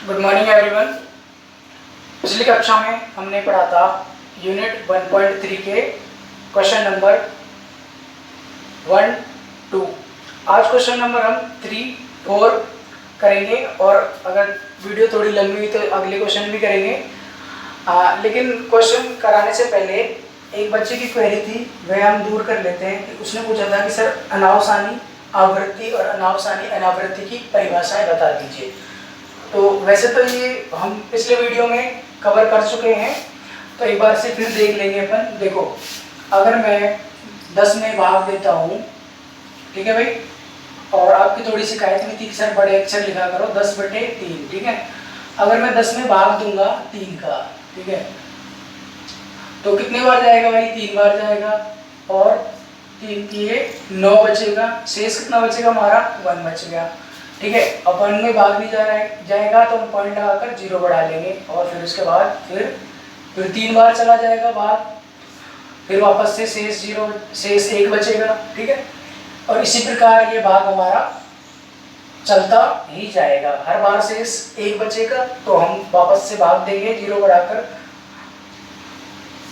Good morning everyone. पिछली कक्षा में हमने पढ़ा था यूनिट 1.3 के क्वेश्चन नंबर 1, 2। आज क्वेश्चन नंबर हम 3, 4 करेंगे और अगर वीडियो थोड़ी लंबी हुई तो अगले क्वेश्चन भी करेंगे। लेकिन क्वेश्चन कराने से पहले एक बच्चे की क्वेरी थी, वह हम दूर कर लेते हैं। उसने पूछा था कि सर अनावसानी आवृत्ति और अनावसानी अनावृत्ति की परिभाषाएं बता दीजिए। तो वैसे तो ये हम पिछले वीडियो में कवर कर चुके हैं, तो एक बार से फिर देख लेंगे अपन। देखो, अगर मैं 10 में भाग देता हूँ, ठीक है भाई, और आपकी थोड़ी शिकायत भी थी कि सर बड़े अक्षर लिखा करो, 10/3, ठीक है। अगर मैं 10 में भाग दूंगा 3 का, ठीक है, तो कितने बार जाएगा भाई? 3 बार जाएगा, और 3 किए 9 बचेगा। शेष कितना बचेगा हमारा? 1 बच गया, ठीक है। अब 1 में भाग नहीं जाएगा तो हम पॉइंट लगाकर 0 बढ़ा लेंगे, और फिर उसके बाद फिर 3 बार चला जाएगा भाग, फिर वापस से शेष 1 बचेगा, ठीक है। और इसी प्रकार ये भाग हमारा चलता ही जाएगा। हर बार शेष 1 बचेगा तो हम वापस से भाग देंगे 0 बढ़ाकर,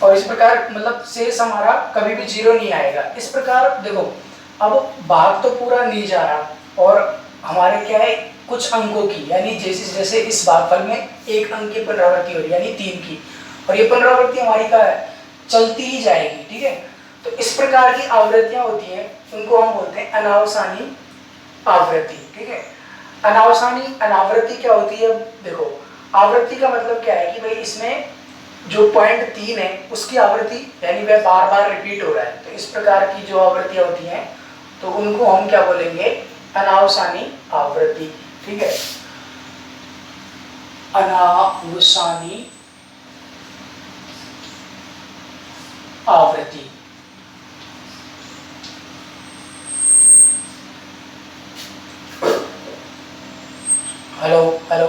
और इस प्रकार मतलब शेष हमारा कभी भी 0 नहीं आएगा। इस प्रकार देखो, अब भाग तो पूरा नहीं जा रहा, और हमारे क्या है, कुछ अंकों की, यानी जैसे इस भागफल में 1 अंक की पुनरावृत्ति हो रही है, यानी 3 की, और ये पुनरावृत्ति हमारी क्या है, चलती ही जाएगी, ठीक है। तो इस प्रकार की आवृत्तियां होती हैं, उनको हम बोलते हैं अनावसानी आवृत्ति, ठीक है। अनावसानी अनावृत्ति क्या होती है? देखो, आवृत्ति का मतलब क्या है कि भाई इसमें जो पॉइंट 3 है उसकी आवृत्ति, यानी वह बार बार रिपीट हो रहा है। तो इस प्रकार की जो आवृत्तियां होती हैं तो उनको हम क्या बोलेंगे? अनावसानी आवृत्ति, ठीक है। अनावसानी आवृत्ति। हेलो हेलो,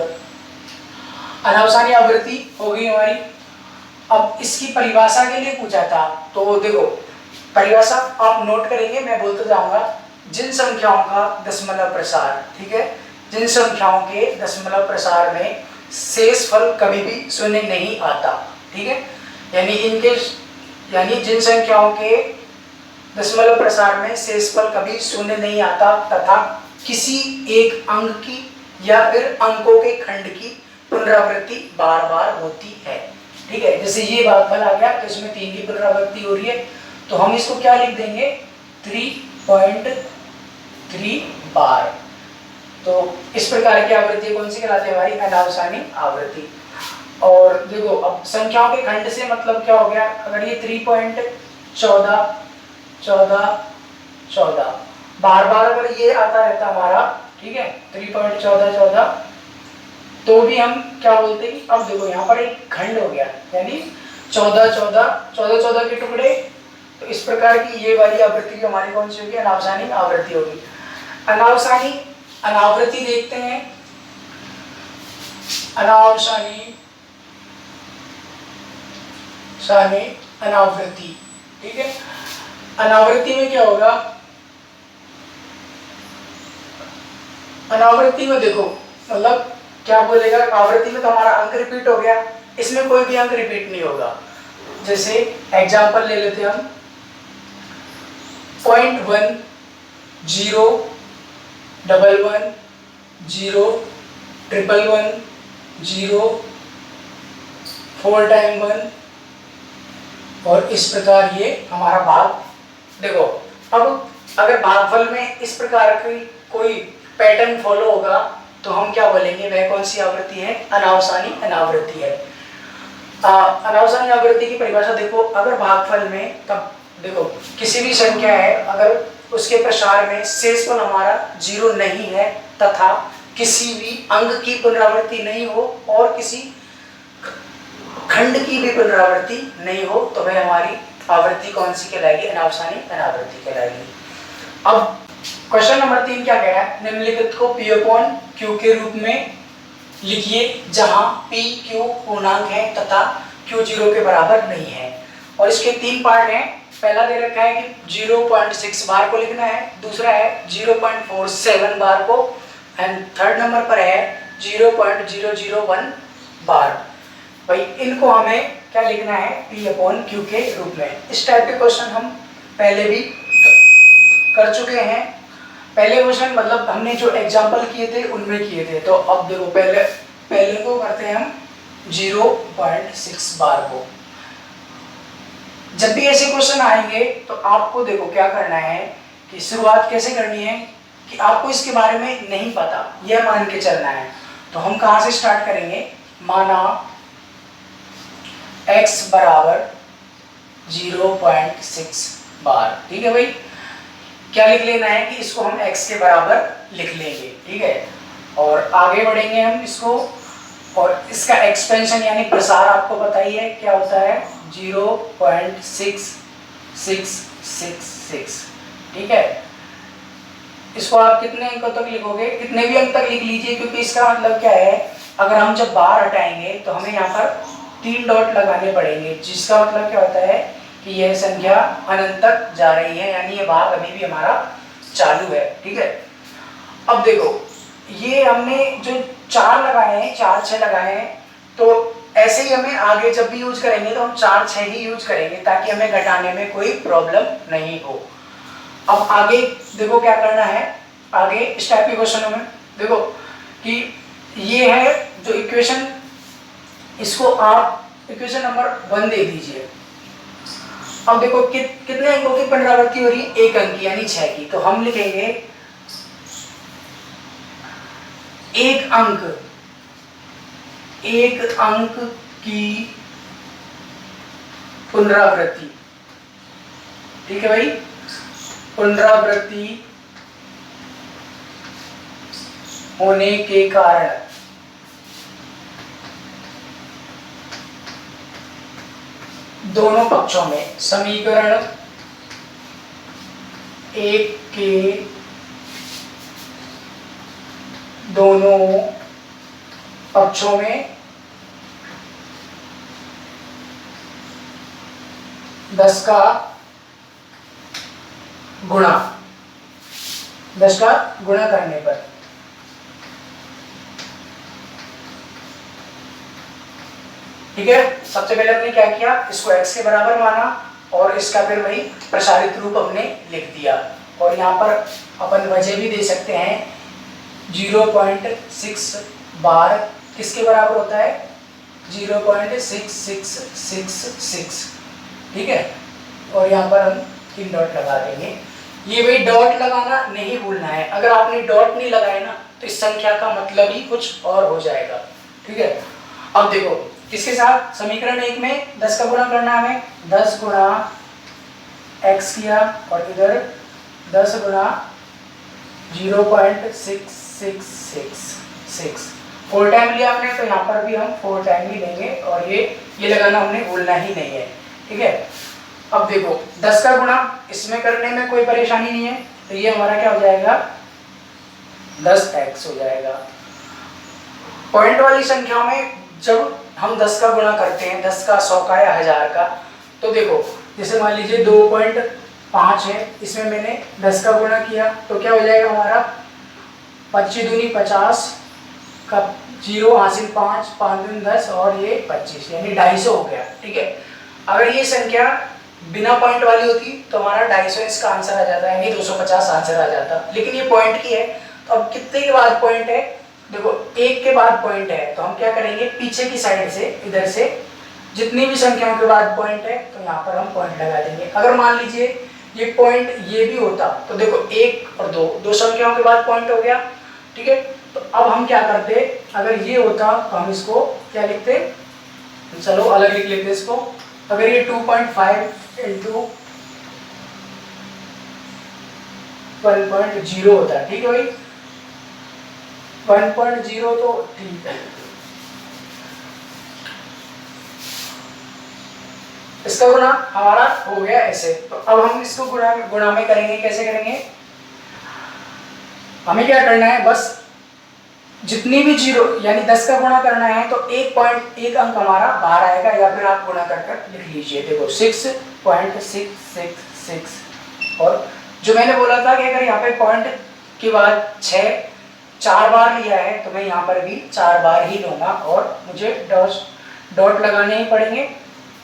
अनावसानी आवृत्ति हो गई हमारी। अब इसकी परिभाषा के लिए पूछा था, तो देखो परिभाषा आप नोट करेंगे, मैं बोलते जाऊंगा। जिन संख्याओं का दशमलव प्रसार, ठीक है, जिन संख्याओं के दशमलव प्रसार में शेषफल कभी भी शून्य नहीं आता, ठीक है, यानी जिन संख्याओं के दशमलव प्रसार में शेषफल कभी शून्य नहीं आता तथा किसी एक अंक की या फिर अंकों के खंड की पुनरावृत्ति बार बार होती है, ठीक है। जैसे ये भागफल आ गया तो इसमें 3 की पुनरावृत्ति हो रही है, तो हम इसको क्या लिख देंगे? 3.3 बार। तो इस प्रकार की आवृत्ति कौन सी कहलाती है? हमारी अनावसानी आवृत्ति। और देखो, अब संख्याओं के खंड से मतलब क्या हो गया? अगर ये 3.14 बार बार अगर ये आता रहता हमारा, ठीक है, 3.14 तो भी हम क्या बोलते हैं कि अब देखो यहाँ पर एक खंड हो गया, यानी 14 के टुकड़े। तो इस प्रकार की ये वाली आवृत्ति हमारी कौन सी होगी? अनावसानी आवृत्ति होगी। अनावसानी अनावृत्ति देखते हैं। अनावसानी अनावृत्ति, ठीक है। अनावृत्ति में क्या होगा? अनावृत्ति में देखो मतलब क्या बोलेगा? आवृत्ति में तो हमारा अंक रिपीट हो गया, इसमें कोई भी अंक रिपीट नहीं होगा। जैसे एग्जांपल ले लेते हैं हम, 0.1 0 11 0 111 0 4 टाइम 1, और इस प्रकार ये हमारा भाग। देखो, अब अगर भागफल में इस प्रकार की कोई पैटर्न फॉलो होगा तो हम क्या बोलेंगे? वह कौन सी आवृत्ति है? अनावसानी अनावृत्ति है। अनावसानी आवृत्ति की परिभाषा देखो, अगर भागफल में, तब देखो किसी भी संख्या है, अगर उसके प्रसार में शेषफल हमारा 0 नहीं है तथा किसी भी अंक की पुनरावृत्ति नहीं हो और किसी खंड की भी पुनरावृत्ति नहीं हो, तो वह हमारी आवृत्ति कौन सी कहलाएगी? अनावसानी अनावृत्ति कहलाएगी। अब क्वेश्चन नंबर 3 क्या कह रहा है? निम्नलिखित को P/Q के रूप में लिखिए जहां P Q पूर्णांक है तथा Q 0 के बराबर नहीं है। और इसके 3 पार्ट हैं। पहला दे रखा है कि 0.6 बार को लिखना है, दूसरा है 0.47 बार को, एंड थर्ड नंबर पर है 0.001 बार। भाई इनको हमें क्या लिखना है, P/Q के रूप में। इस टाइप के क्वेश्चन हम पहले भी कर चुके हैं। पहले क्वेश्चन मतलब हमने जो एग्जाम्पल किए थे उनमें किए थे। तो अब देखो पहले को करते हैं हम 0.6 बार को। जब भी ऐसे क्वेश्चन आएंगे तो आपको देखो क्या करना है कि शुरुआत कैसे करनी है कि आपको इसके बारे में नहीं पता, यह मान के चलना है। तो हम कहाँ से स्टार्ट करेंगे, माना x बराबर 0.6 बार, ठीक है भाई। क्या लिख लेना है कि इसको हम x के बराबर लिख लेंगे, ठीक है। और आगे बढ़ेंगे हम इसको, और इसका एक्सपेंशन यानी प्रसार आपको पता ही है क्या होता है, 0.6666, ठीक है। इसको आप कितने अंकों तक लिखोगे, कितने भी अंक तक लिख लीजिए, क्योंकि इसका मतलब क्या है, अगर हम जब बार हटाएंगे तो हमें यहाँ पर 3 डॉट लगाने पड़ेंगे, जिसका मतलब क्या होता है कि यह संख्या अनंत तक जा रही है, यानी ये भाग अभी भी हमारा चालू है, ठीक है। अब देखो ये हमने जो 4 लगाए हैं, 4 6 लगाए हैं, तो ऐसे ही हमें आगे जब भी यूज करेंगे तो हम 4 6 ही यूज करेंगे, ताकि हमें घटाने में कोई प्रॉब्लम नहीं हो। अब आगे देखो क्या करना है, आगे इस टाइप के क्वेश्चनों में देखो कि ये है जो इक्वेशन, इसको आप इक्वेशन नंबर 1 दे दीजिए। अब देखो कितने अंकों की पुनरावृत्ति हो रही है, 1 अंक की यानी 6 की। तो हम लिखेंगे 1 अंक की पुनरावृत्ति, ठीक है भाई। पुनरावृत्ति होने के कारण दोनों पक्षों में समीकरण 1 के दोनों पक्षों में 10 का गुणा करने पर ठीक है। सबसे पहले हमने क्या किया, इसको x के बराबर माना और इसका फिर वही प्रसारित रूप हमने लिख दिया। और यहाँ पर अपन वजह भी दे सकते हैं, 0.6 बार किसके बराबर होता है, 0.6666, ठीक है। और यहाँ पर हम 3 डॉट लगा देंगे। ये भाई डॉट लगाना नहीं भूलना है, अगर आपने डॉट नहीं लगाया ना तो इस संख्या का मतलब ही कुछ और हो जाएगा, ठीक है। अब देखो इसके साथ समीकरण 1 में 10 का गुणा करना है हमें, 10 गुणा x किया और इधर 10 गुणा 0.6666, 4 टाइम लिया आपने, तो यहाँ पर भी हम 4 टाइम ही लेंगे और ये लगाना हमने भूलना ही नहीं है, ठीक है। अब देखो 10 का गुणा इसमें करने में कोई परेशानी नहीं है, तो ये हमारा क्या हो जाएगा, 10x हो जाएगा। पॉइंट वाली संख्या में जब हम 10 का गुणा करते हैं, 10 का 100 का या 1000 का, तो देखो जैसे मान लीजिए 2.5 है, इसमें मैंने 10 का गुणा किया तो क्या हो जाएगा हमारा, 25 दूनी 50 का 0 हासिल 5, 5 दूनी 10 और ये 25 यानी 250 हो गया, ठीक है। अगर ये संख्या बिना पॉइंट वाली होती तो हमारा 250 इसका आंसर आ जाता है, यानी 250 आंसर आ जाता, लेकिन ये पॉइंट की है। तो अब कितने के बाद पॉइंट है, देखो 1 के बाद पॉइंट है, तो हम क्या करेंगे, पीछे की साइड से इधर से जितनी भी संख्याओं के बाद पॉइंट है तो यहाँ पर हम पॉइंट लगा देंगे। अगर मान लीजिए ये पॉइंट ये भी होता तो देखो 1 और 2 संख्याओं के बाद पॉइंट हो गया, ठीक है। तो अब हम क्या करते, अगर ये होता तो हम इसको क्या लिखते, चलो अलग लिख लेते इसको। अगर ये 2.5 इंटू 1.0 होता है, ठीक है भाई, 1.0 तो ठीक है। इसका गुणा हमारा हो गया ऐसे। तो अब हम इसको गुणा में करेंगे, कैसे करेंगे, हमें क्या करना है, बस जितनी भी 0 यानी 10 का गुणा करना है तो 1 अंक हमारा बाहर आएगा, या फिर आप गुणा कर लिख लीजिए। देखो 6.666 और जो मैंने बोला था कि अगर यहाँ पे पॉइंट के बाद 6 4 बार लिया है तो मैं यहाँ पर भी 4 बार ही लूँगा और मुझे डॉट लगाने ही पड़ेंगे,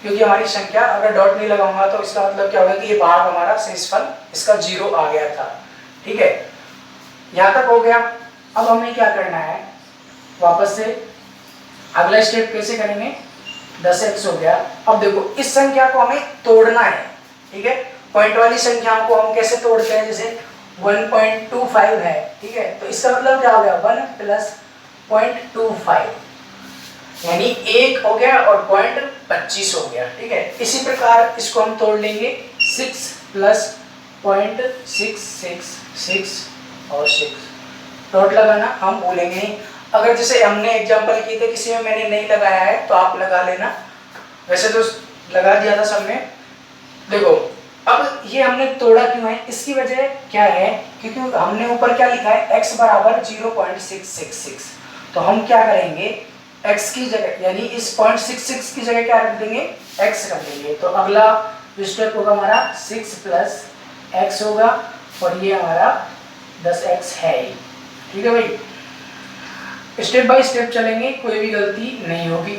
क्योंकि हमारी संख्या अगर डॉट नहीं लगाऊंगा तो इसका मतलब क्या होगा कि ये भाग हमारा शेषफल इसका 0 आ गया था। ठीक है, यहाँ तक हो गया। अब हमें क्या करना है, वापस से अगला स्टेप कैसे करेंगे, 10x हो गया। अब देखो इस संख्या को हमें तोड़ना है। ठीक है, पॉइंट वाली संख्याओं को हम कैसे तोड़ते हैं, जैसे 1.25 है। ठीक है, तो इसका मतलब क्या हो गया, 1 + 0.25 यानी 1 हो गया और 0.25 हो गया। ठीक है, इसी प्रकार इसको हम तोड़ लेंगे 6 + 0.666 और 6 डॉट लगाना हम भूलेंगे नहीं। अगर जैसे हमने एग्जांपल किए थे किसी में मैंने नहीं लगाया है तो आप लगा लेना, वैसे तो लगा दिया था सब में। देखो अब ये हमने तोड़ा क्यों है, इसकी वजह क्या है, क्योंकि हमने ऊपर क्या लिखा है, x = 0.666। तो हम क्या करेंगे, x की जगह यानी इस 0.66 की जगह क्या रख देंगे, x रख देंगे। तो अगला जो स्टेप होगा हमारा 6 + x होगा और ये हमारा 10x है ही। ठीक है भाई, स्टेप बाय स्टेप चलेंगे, कोई भी गलती नहीं होगी।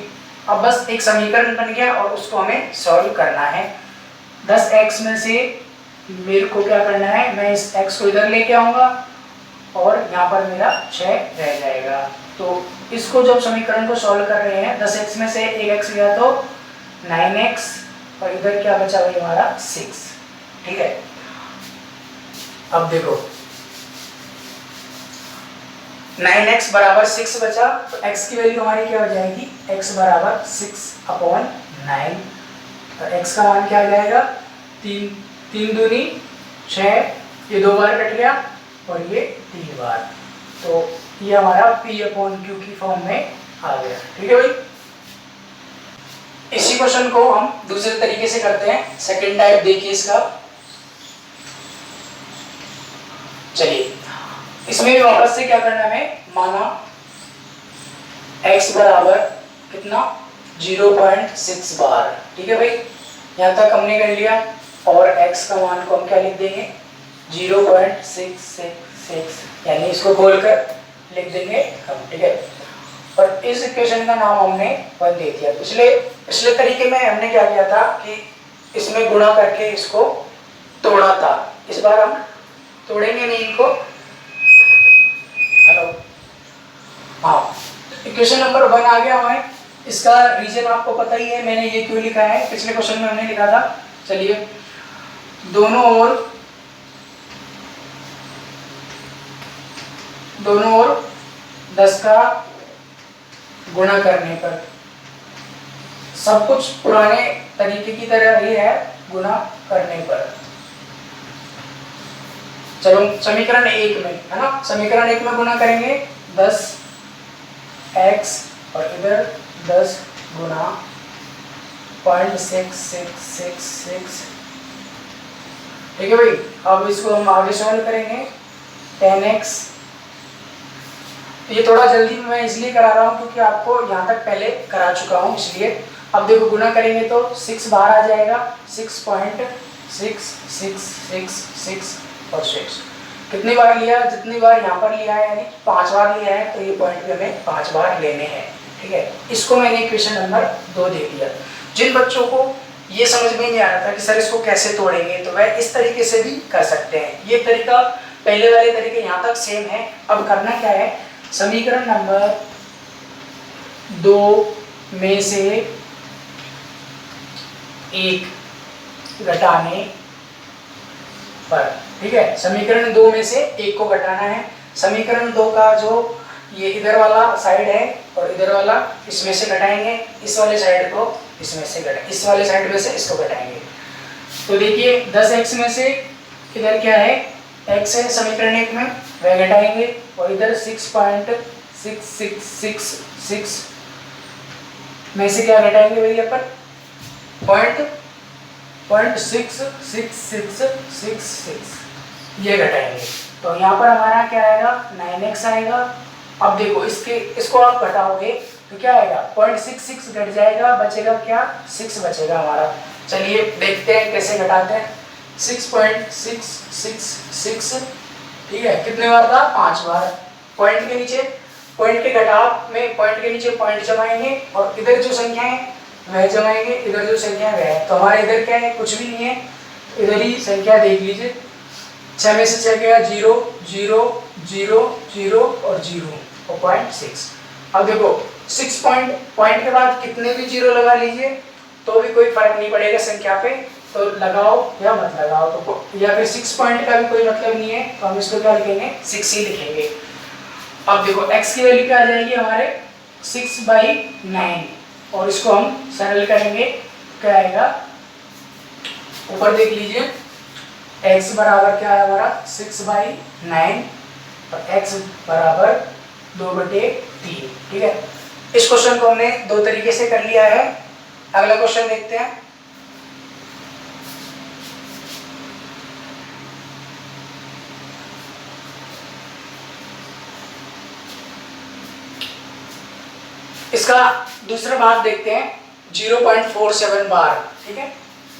अब बस एक समीकरण बन गया और उसको हमें सॉल्व करना है। 10x में से मेरे को क्या करना है, मैं इस x को इधर लेके आऊँगा और यहाँ पर मेरा 6 रह जाएगा। तो इसको जब समीकरण को सॉल्व कर रहे हैं, 10x में से एक x गया तो 9x और इधर क्या बचा भाई हमारा 6। ठीक है, अब देखो 9x = 6 बचा, तो x की वैल्यू हमारी क्या हो जाएगी, x = 6/9। तो x का मान क्या आ जाएगा, 3 दूनी 6, ये 2 बार कट गया और ये 3 बार, तो ये हमारा P/Q की फॉर्म में आ गया। ठीक है भाई, इसी क्वेश्चन को हम दूसरे तरीके से करते हैं। सेकंड टाइप देखिए इसका, चलिए इसमें भी वापस से क्या करना है, माना x बराबर कितना 0.6 बार। ठीक है भाई, यहाँ तक हमने कर लिया और x का मान को हम क्या लिख देंगे 0.666 यानी इसको खोलकर लिख देंगे हम। ठीक है, और इस इक्वेशन का नाम हमने 1 दे दिया। पिछले तरीके में हमने क्या किया था कि इसमें गुणा करके इसको तोड़ा था, इस बार हम तोड़ेंगे नहीं इनको। हेलो, हाँ, इक्वेशन नंबर 1 आ गया हमारे। इसका रीजन आपको पता ही है, मैंने ये क्यों लिखा है, पिछले क्वेश्चन में हमने लिखा था। चलिए दोनों ओर 10 का गुणा करने पर, सब कुछ पुराने तरीके की तरह ही है, गुणा करने पर। चलो समीकरण 1 में है ना, समीकरण 1 में गुणा करेंगे 10x और इधर 10 गुणा 0.6666। ठीक है भाई, अब इसको हम आगे सॉल्व करेंगे 10x। ये थोड़ा जल्दी मैं इसलिए करा रहा हूँ क्योंकि आपको यहाँ तक पहले करा चुका हूँ, इसलिए। अब देखो गुणा करेंगे तो 6 बाहर आ जाएगा, 6.6666 और 6 कितनी बार लिया, जितनी बार यहाँ पर लिया है यानी 5 बार लिया है, तो ये पॉइंट भी हमें 5 बार लेने हैं। ठीक है, इसको मैंने इक्वेशन नंबर 2 दे दिया। जिन बच्चों को ये समझ में नहीं आ रहा था कि सर इसको कैसे तोड़ेंगे, तो वह इस तरीके से भी कर सकते हैं। ये तरीका पहले वाले तरीके यहाँ तक सेम है। अब करना क्या है, समीकरण नंबर 2 में से 1 घटाने पर, ठीक है, समीकरण 2 में से 1 को घटाना है। समीकरण 2 का जो ये इधर वाला साइड है और इधर वाला, इसमें से घटाएंगे, इस वाले साइड को इसमें से इस वाले साइड में से इसको घटाएंगे। तो देखिए 10x में से इधर क्या है, x है समीकरण 1 में, वह घटाएंगे और इधर 6.6666 में से क्या घटाएंगे भैया अपन, 0.66666 ये घटाएंगे। तो यहाँ पर हमारा क्या आएगा, 9x आएगा। अब देखो इसको आप घटाओगे तो क्या आएगा, 0.66 घट जाएगा, बचेगा क्या, 6 बचेगा हमारा। चलिए देखते हैं कैसे घटाते हैं। 6.666, ठीक है, कितने बार था, 5 बार। पॉइंट के नीचे, पॉइंट के घटाव में पॉइंट के नीचे पॉइंट जमाएंगे और इधर जो संख्या है वह जमाएंगे, इधर जो संख्या है वह। तो हमारे इधर क्या है, कुछ भी नहीं है, इधर ही संख्या देख लीजिए। 6 में से 6 गया 0 0 0 0 और 0 और 0.6। अब देखो 6 पॉइंट के बाद कितने भी 0 लगा लीजिए तो भी कोई फर्क नहीं पड़ेगा संख्या पे, तो लगाओ या मत लगाओ, तो या फिर 6 पॉइंट का भी कोई मतलब नहीं है, तो हम इसको क्या लिखेंगे, 6 ही लिखेंगे। अब देखो x की वैल्यू क्या आ जाएगी हमारे 6/9 और इसको हम सरल करेंगे, क्या आएगा, ऊपर देख लीजिए x बराबर क्या है हमारा 6/9 और x बराबर 2/3। ठीक है, इस क्वेश्चन को हमने दो तरीके से कर लिया है। अगला क्वेश्चन देखते हैं। इसका दूसरा भाग देखते हैं 0.47 बार। ठीक है,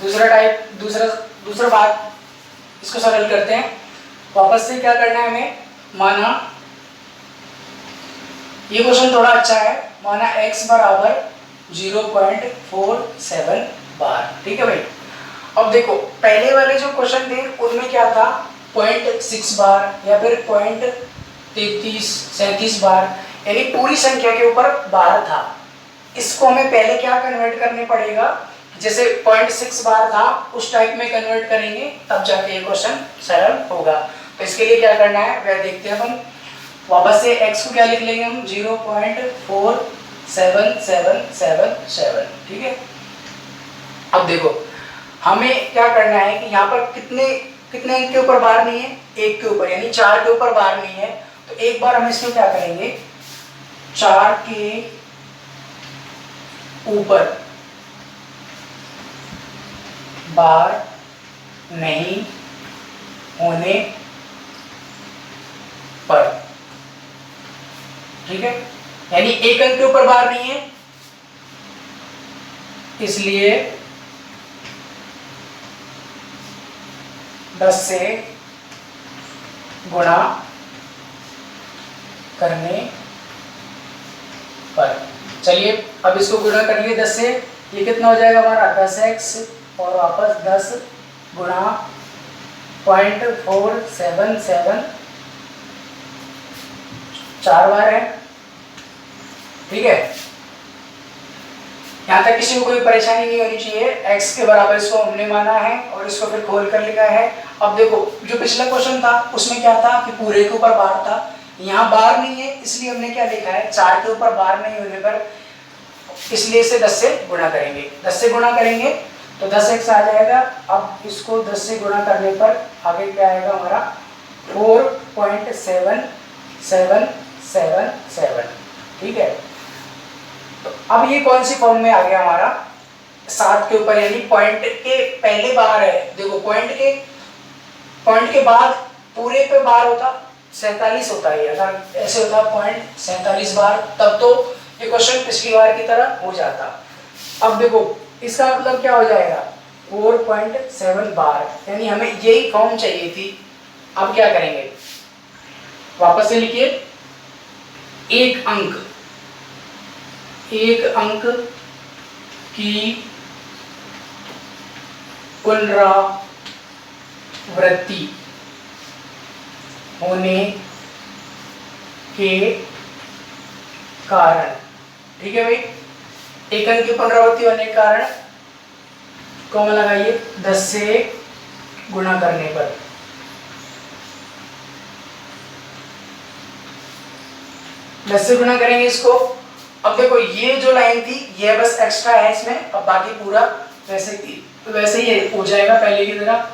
दूसरा भाग, इसको सरल करते हैं। वापस से क्या करना है हमें, माना ये क्वेश्चन थोड़ा अच्छा है, माना x बराबर 0.47 बार। ठीक है भाई। अब देखो पहले वाले जो क्वेश्चन थे उनमें क्या था 0.6 बार या फिर 0.37 बार, यानी पूरी संख्या के ऊपर बार था। इसको हमें पहले क्या कन्वर्ट करने पड़ेगा, जैसे 0.6 बार था उस टाइप में कन्वर्ट करेंगे, तब जाके ये क्वेश्चन सरल होगा। तो इसके लिए क्या करना है वह देखते हैं अपन। वापस से x को क्या लिख लेंगे हम 0.4777। ठीक है, अब देखो हमें क्या करना है कि यहाँ पर कितने अंक के ऊपर बार नहीं है, एक के ऊपर, यानी 4 के ऊपर बार नहीं है। तो एक बार हम इसमें क्या करेंगे, 4 के ऊपर बार नहीं होने पर, ठीक है, यानी एक अंक के ऊपर बार नहीं है, इसलिए 10 से गुणा करने पर। चलिए अब इसको गुणा कर लिए 10 से, ये कितना हो जाएगा हमारा 10x और वापस 10 गुणा 0.477, 4 बार है। ठीक है, यहाँ तक किसी को कोई परेशानी नहीं होनी चाहिए। x के बराबर इसको हमने माना है और इसको फिर खोल कर लिखा है। अब देखो जो पिछला क्वेश्चन था उसमें क्या था कि पूरे के ऊपर बार था, यहाँ बार नहीं है इसलिए हमने क्या लिखा है 4 के ऊपर बार नहीं होने पर, इसलिए इसे 10 से गुणा करेंगे। 10 से गुणा करेंगे तो 10x आ जाएगा। अब इसको 10 से गुणा करने पर आगे क्या आएगा हमारा 4.7777। ठीक है, तो अब ये कौन सी फॉर्म में आ गया हमारा 7 के ऊपर, यानी पॉइंट के पहले बार है। देखो पॉइंट के बाद पूरे पे बार होता 47 होता है, अगर ऐसे होता 0.47 बार तब तो ये क्वेश्चन पिछली बार की तरह हो जाता। अब देखो इसका मतलब क्या हो जाएगा 4.7 बार, यानी हमें यही फॉर्म चाहिए थी। अब क्या करेंगे, वापस से लिखिए, एक अंक की पुनरावृत्ति होने के कारण, ठीक है भाई, एक अंक की पुनरावृत्ति होने के कारण कॉमा लगाइए 10 से गुणा करने पर। दस से गुणा करेंगे इसको। अब देखो ये जो लाइन थी ये बस एक्स्ट्रा है इसमें, अब बाकी पूरा वैसे ही हो जाएगा पहले की तरह।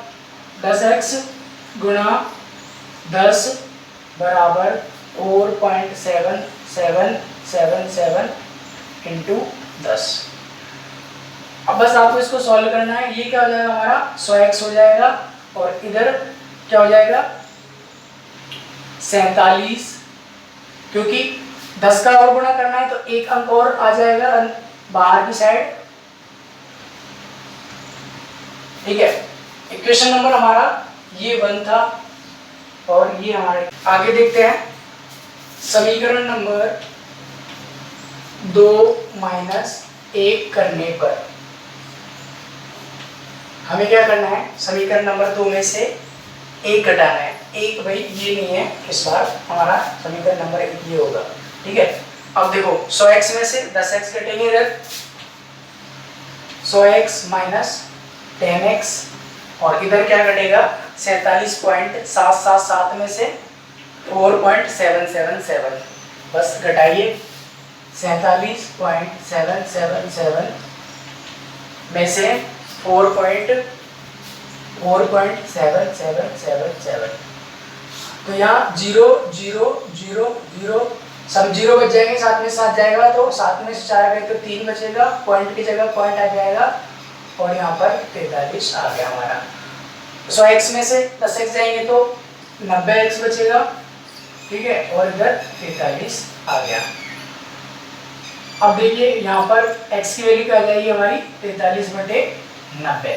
10x गुणा 10 बराबर 4.7777 इंटू 10। अब बस आपको इसको सॉल्व करना है। ये क्या हो जाएगा हमारा 100x हो जाएगा और इधर क्या हो जाएगा 47, क्योंकि 10 का और गुणा करना है तो एक अंक और आ जाएगा बाहर की साइड। ठीक है, इक्वेशन नंबर हमारा ये 1 था और ये हमारे आगे देखते हैं समीकरण नंबर 2 माइनस 1 करने पर हमें क्या करना है, समीकरण नंबर 2 में से 1 घटाना है। 1 भाई ये नहीं है, इस बार हमारा समीकरण नंबर 1 ये होगा, ठीक है। अब देखो 100x में से 10x घटेंगे इधर, 100x माइनस 10x, और इधर क्या घटेगा 47.777 में से 4.777, बस घटाइए 47.777 में से 4.777, तो यहाँ 0 0 0 0 सब 0 बच जाएंगे, साथ में 7 जाएगा तो 7 में से 4 गए तो 3 बचेगा, पॉइंट की जगह पॉइंट आ जाएगा, और यहाँ पर 43 आ गया हमारा। 100x में से 10x जाएंगे तो 90x बचेगा, ठीक है, और इधर 43 आ गया। अब देखिए यहाँ पर x की वैल्यू क्या आ जाएगी हमारी 43/90,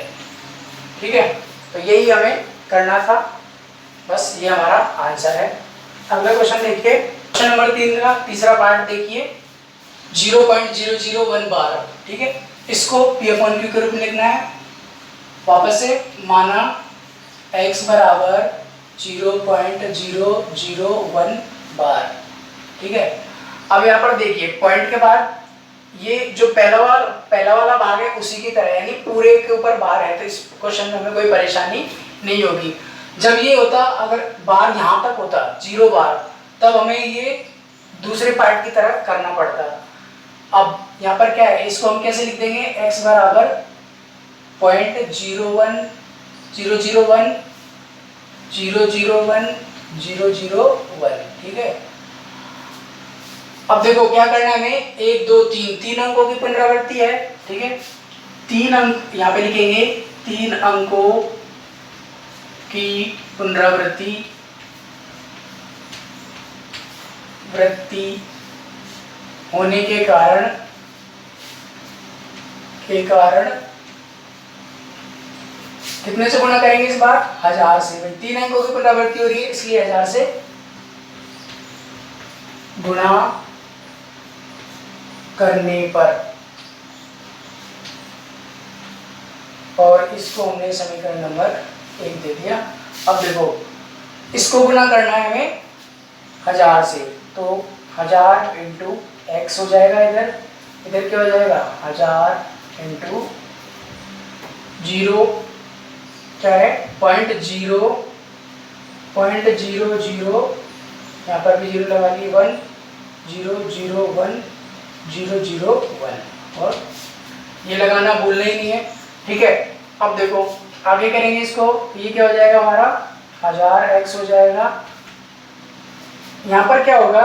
ठीक है। तो यही हमें करना था, बस ये हमारा आंसर है। अगला क्वेश्चन देखिए, क्वेश्चन नंबर 3 का तीसरा पार्ट देखिए, 0.001 बार, ठीक है। इसको P/Q के रूप में लिखना है। वापस से माना x बराबर 0.001 बार, ठीक है। अब यहाँ पर देखिए पॉइंट के बाद ये जो पहला वाला भाग है उसी की तरह, यानी पूरे के ऊपर बार है, तो इस क्वेश्चन में हमें कोई परेशानी नहीं होगी। जब ये होता, अगर बार यहाँ तक होता 0 बार, तब हमें ये दूसरे पार्ट की तरह करना पड़ता। अब यहाँ पर क्या है, इसको हम कैसे लिख देंगे, x बराबर 0.01001 ठीक है। अब देखो क्या करना है हमें, 1 2 3 अंकों की पुनरावृत्ति है, ठीक है। 3 अंक यहाँ पे लिखेंगे, 3 अंकों की पुनरावृत्ति होने के कारण कितने से गुणा करेंगे इस बार, 1000 से। भाई 3 अंकों की पुनरावृत्ति हो रही है, इसलिए 1000 से गुणा करने पर, और इसको हमने समीकरण नंबर 1 दे दिया। अब देखो इसको गुणा करना है हमें 1000 से, तो 1000 इंटू एक्स हो जाएगा, इधर क्या हो जाएगा 1000 इंटू 0 क्या है 0.000, यहाँ पर भी 0 लगा ली, 1001 और ये लगाना भूलना ही नहीं है, ठीक है। अब देखो आगे करेंगे इसको, ये क्या हो जाएगा हमारा 1000x हो जाएगा। यहाँ पर क्या होगा,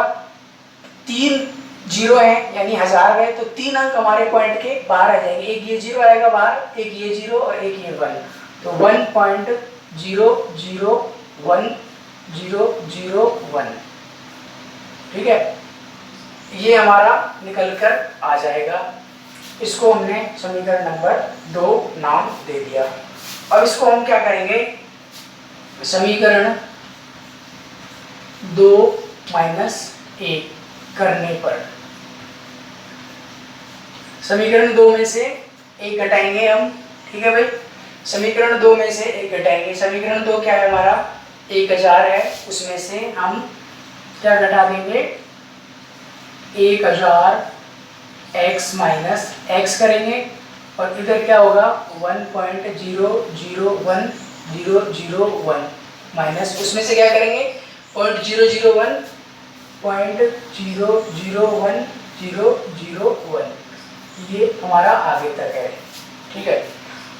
3 0 है यानी 1000 है, तो 3 अंक हमारे पॉइंट के बाहर आ जाएंगे, एक ये 0 आएगा बाहर, एक ये 0 और एक ये 1, तो 1.001 ठीक है, ये हमारा निकल कर आ जाएगा। इसको हमने समीकरण नंबर 2 नाम दे दिया। अब इसको हम क्या करेंगे, समीकरण 2 माइनस 1 करने पर, समीकरण 2 में से 1 घटाएंगे हम, ठीक है भाई। समीकरण 2 में से 1 घटाएंगे, समीकरण 2 क्या है हमारा 1000 है, उसमें से हम क्या घटा देंगे 1000 x माइनस x करेंगे, और इधर क्या होगा 1.001001 माइनस, उसमें से क्या करेंगे 0.001 ये हमारा आगे तक है, ठीक है।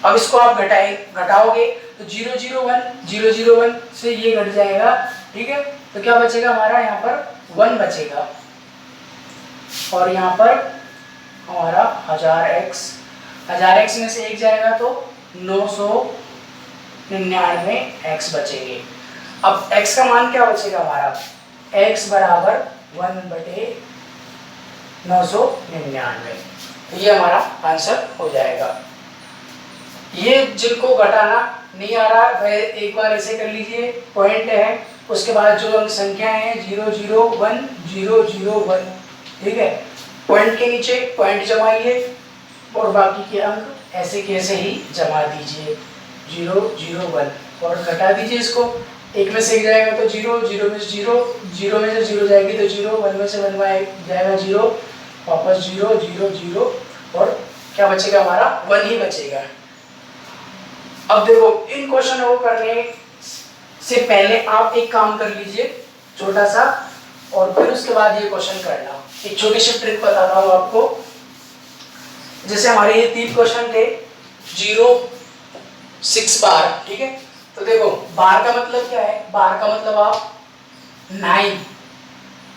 अब इसको आप घटाओगे तो 001 से ये घट जाएगा, ठीक है। तो क्या बचेगा हमारा यहाँ पर 1 बचेगा, और यहाँ पर हमारा 1000x में से 1 जाएगा तो 999x बचेंगे। अब x का मान क्या बचेगा हमारा, x बराबर 1/999, तो ये हमारा आंसर हो जाएगा। ये जिनको घटाना नहीं आ रहा वह एक बार ऐसे कर लीजिए, पॉइंट है, उसके बाद जो अंक संख्या है 001 001, ठीक है, पॉइंट के नीचे पॉइंट जमाइए और बाकी के अंक ऐसे कैसे ही जमा दीजिए 001 और घटा दीजिए इसको। एक में से एक जाएगा तो 0, 0 में से 0, 0 में से 0 जाएगी तो 0, 1 में से 1 जाएगा 0, वापस 0 0 0 और क्या बचेगा हमारा 1 ही बचेगा। अब देखो इन क्वेश्चन को करने से पहले आप एक काम कर लीजिए छोटा सा और फिर उसके बाद ये क्वेश्चन करना। एक छोटी सी ट्रिक बताता हूँ आपको। जैसे हमारे ये 3 क्वेश्चन थे 0 6 बार, ठीक है, तो देखो बार का मतलब क्या है, बार का मतलब आप 9,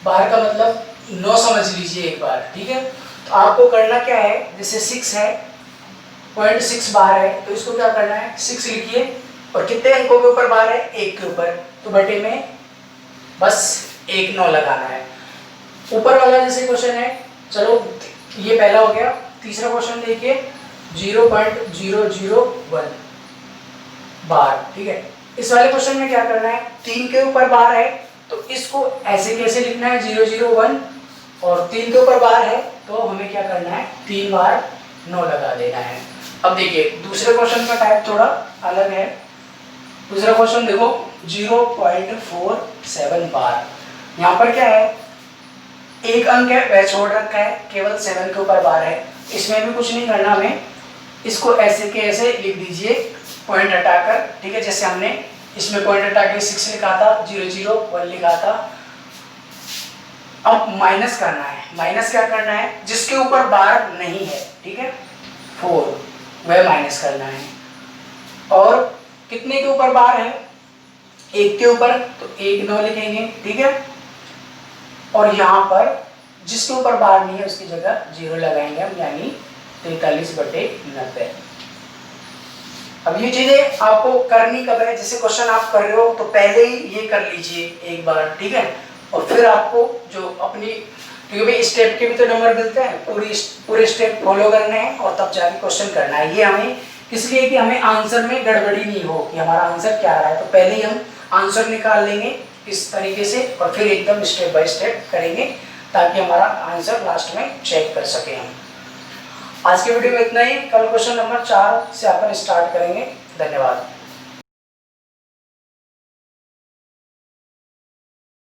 बार का मतलब 9 समझ लीजिए एक बार, ठीक है। तो आपको करना क्या है, जैसे 6 है 0.6 बार है तो इसको क्या करना है 6 लिखिए और कितने अंकों के ऊपर बार है 1 के ऊपर, तो बटे में बस 1 9 लगाना है। ऊपर वाला जैसे क्वेश्चन है, चलो ये पहला हो गया। तीसरा क्वेश्चन देखिए 0.001 बार, ठीक है। इस वाले क्वेश्चन में क्या करना है, 3 के ऊपर बार है तो इसको ऐसे कैसे लिखना है 001 और 3 के ऊपर बार है तो हमें क्या करना है 3 बार 9 लगा देना है। अब देखिए दूसरे क्वेश्चन का टाइप थोड़ा अलग है। दूसरा क्वेश्चन देखो 0.47 बार, यहाँ पर क्या है एक अंक है वह छोड़ रखा है, केवल 7 के ऊपर बार है, इसमें भी कुछ नहीं करना हमें, इसको ऐसे के ऐसे लिख दीजिए पॉइंट हटाकर, ठीक है। जैसे हमने इसमें पॉइंट हटा के 6 लिखा था, 001 लिखा था। अब माइनस करना है, माइनस क्या करना है, जिसके ऊपर बार नहीं है, ठीक है 4 वह माइनस करना है। और कितने के ऊपर बार है 1 के ऊपर तो 1 9 लिखेंगे, ठीक है। और यहाँ पर जिसके ऊपर बार नहीं है उसकी जगह 0 लगाएंगे हम, यानी 43/90। अब ये चीजें आपको करनी कब है, जैसे क्वेश्चन आप कर रहे हो तो पहले ही ये कर लीजिए एक बार, ठीक है। और फिर आपको जो अपनी, क्योंकि भाई स्टेप के भी तो नंबर मिलते हैं, पूरे स्टेप फॉलो करने हैं और तब जाके क्वेश्चन करना है। ये हमें इसलिए कि हमें आंसर में गड़बड़ी नहीं हो कि हमारा आंसर क्या आ रहा है, तो पहले ही हम आंसर निकाल लेंगे इस तरीके से और फिर एकदम स्टेप बाय स्टेप करेंगे ताकि हमारा आंसर लास्ट में चेक कर सके हम। आज के वीडियो में इतना ही, कल क्वेश्चन नंबर 4 से अपन स्टार्ट करेंगे। धन्यवाद।